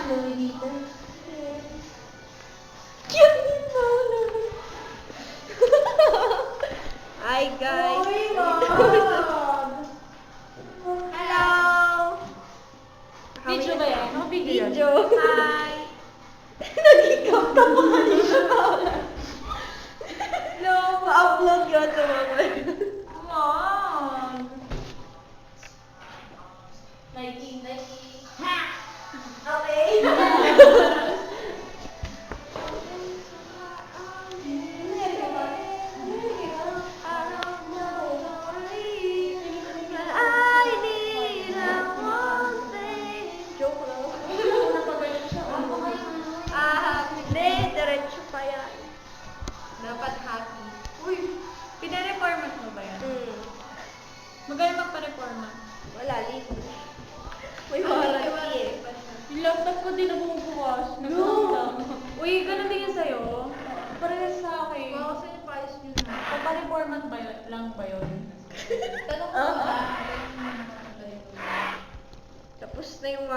Lolita. Cute din mo, Hi guys! Uy, wag! Hello! Video ba yan? Video yan. Video. Hi! Nag-ikaw na po kanina siya No, ma-upload yun tumama. Wag! Nike. Ha! Okay. Joke lang. Hindi, diretso pa yan. Dapat happy. Uy, pinareformat mo ba yan? Magaling magpa-reformat. Wala, ligo. May warranty eh. Yung laptop ko din nabubukas. Uy, ganun din yan sa'yo. Parehas sa akin. Oo, kasi nipayos nyo na. Papa-reformat ba lang ba yun? Tanong ko ba? Tapos na yung